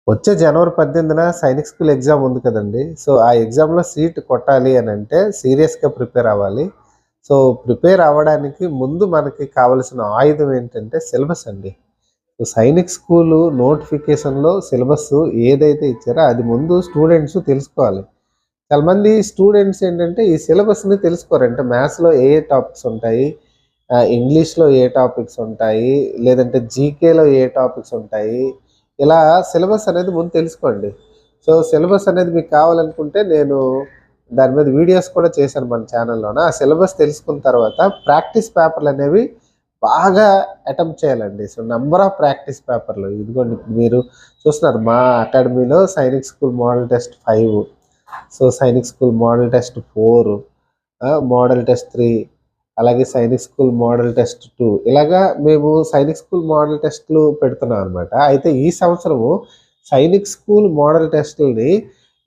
వచ్చే జనవరి 18న Sainik school exam ఉంది కదండీ! సో, ఆ ఎగ్జామ్‌లో సీట్ కొట్టాలి అనంటే సీరియస్‌గా ప్రిపేర్ అవ్వాలి. సో, ప్రిపేర్ అవ్వడానికి ముందు మనకి కావాల్సిన ఆయుధం ఏంటంటే సిలబస్ అండి. సో, సైనిక్ స్కూలు నోటిఫికేషన్‌లో సిలబస్ ఏదైతే ఇచ్చారో అది ముందు స్టూడెంట్స్ తెలుసుకోవాలి. చాలామంది స్టూడెంట్స్ ఏంటంటే ఈ సిలబస్‌ని తెలుసుకోరు. అంటే మ్యాథ్స్‌లో ఏ ఏ టాపిక్స్ ఉంటాయి, ఇంగ్లీష్‌లో ఏ టాపిక్స్ ఉంటాయి, లేదంటే జీకేలో ఏ టాపిక్స్ ఉంటాయి. ఇలా సిలబస్ అనేది ముందు తెలుసుకోండి. సో, సిలబస్ అనేది మీకు కావాలనుకుంటే నేను దాని మీద వీడియోస్ కూడా చేశాను మన ఛానల్‌లోన. ఆ సిలబస్ తెలుసుకున్న తర్వాత ప్రాక్టీస్ పేపర్‌లనేవి బాగా అటెంప్ట్ చేయాలండి. సో, నంబర్ ఆఫ్ ప్రాక్టీస్ పేపర్‌లు ఇదిగోండి ఇప్పుడు మీరు చూస్తున్నారు మా అకాడమీలో Sainik school model test 5, so, Sainik school model test 4, model test 3, అలాగే సైనిక్ స్కూల్ మోడల్ టెస్ట్ 2 ఇలాగా మేము సైనిక్ స్కూల్ మోడల్ టెస్ట్‌లు పెడుతున్నాం అనమాట. అయితే ఈ సంవత్సరము సైనిక్ స్కూల్ మోడల్ టెస్ట్‌లని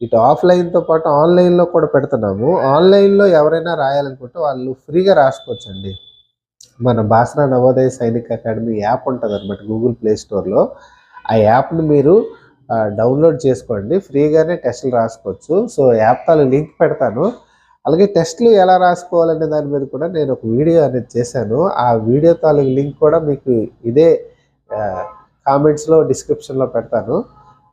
ఇటు ఆఫ్‌లైన్‌తో పాటు ఆన్‌లైన్‌లో కూడా పెడుతున్నాము. ఆన్‌లైన్‌లో ఎవరైనా రాయాలనుకుంటే వాళ్ళు ఫ్రీగా రాసుకోవచ్చండి. మన బాసరా నవోదయ సైనిక్ అకాడమీ యాప్ ఉంటదనమాట గూగుల్ ప్లే స్టోర్‌లో. ఆ యాప్‌ని మీరు డౌన్‌లోడ్ చేసుకోండి. ఫ్రీగానే టెస్టులు రాసుకోవచ్చు. సో, యాప్ తాలూకు లింక్ పెడతాను. అలాగే టెస్టులు ఎలా రాసుకోవాలనే దాని మీద కూడా నేను ఒక వీడియో అనేది చేశాను. ఆ వీడియో తాలూకు లింక్ కూడా మీకు ఇదే ఆహ్, కామెంట్స్‌లో, డిస్క్రిప్షన్‌లో పెడతాను.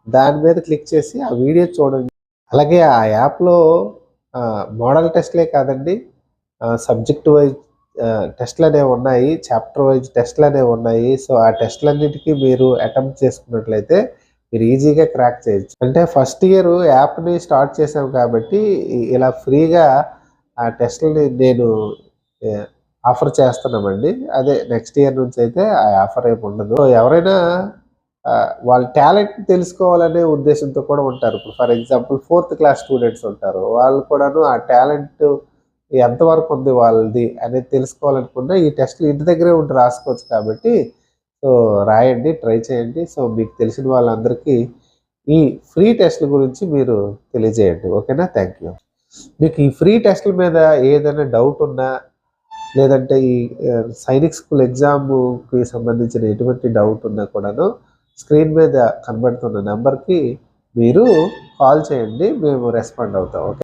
దాని మీద క్లిక్ చేసి ఆ వీడియో చూడండి. అలాగే ఆ యాప్‌లో మోడల్ టెస్ట్‌లే కాదండి, సబ్జెక్ట్ వైజ్ టెస్ట్‌లనేవి ఉన్నాయి. చాప్టర్ వైజ్ టెస్ట్‌లనేవి ఉన్నాయి. సో, ఆ టెస్ట్‌లన్నిటికి మీరు అటెంప్ట్ చేసుకున్నట్లయితే మీరు ఈజీగా క్రాక్ చేయొచ్చు. అంటే ఫస్ట్ ఇయర్ యాప్‌ని స్టార్ట్ చేసాం కాబట్టి ఇలా ఫ్రీగా ఆ టెస్ట్‌లని నేను ఆహ్, ఆఫర్ చేస్తున్నామండి. అదే నెక్స్ట్ ఇయర్ నుంచయితే ఆ ఆఫర్ ఏమి ఉండదు. సో, ఎవరైనా వాళ్ళ టాలెంట్ తెలుసుకోవాలనే ఉద్దేశంతో కూడా ఉంటారు. ఇప్పుడు for example fourth class students ఉంటారు. వాళ్ళు కూడాను ఆ టాలెంట్ ఎంతవరకు ఉంది వాళ్ళది అనేది తెలుసుకోవాలనుకున్న ఈ టెస్ట్‌లు ఇంటి దగ్గరే ఉండి రాసుకోవచ్చు కాబట్టి సో, రాయండి, ట్రై చేయండి. సో, మీకు తెలిసిన వాళ్ళందరికీ ఈ ఫ్రీ టెస్ట్‌ల గురించి మీరు తెలియజేయండి. ఓకేనా? Thank you. మీకు ఈ ఫ్రీ టెస్ట్‌ల మీద ఏదైనా డౌట్ ఉన్నా, లేదంటే ఈ సైనిక్ స్కూల్ ఎగ్జామ్‌కి సంబంధించిన ఎటువంటి డౌట్ ఉన్నా కూడాను స్క్రీన్ మీద కనబడుతున్న నంబర్‌కి మీరు కాల్ చేయండి. మేము రెస్పాండ్ అవుతాం. ఓకే.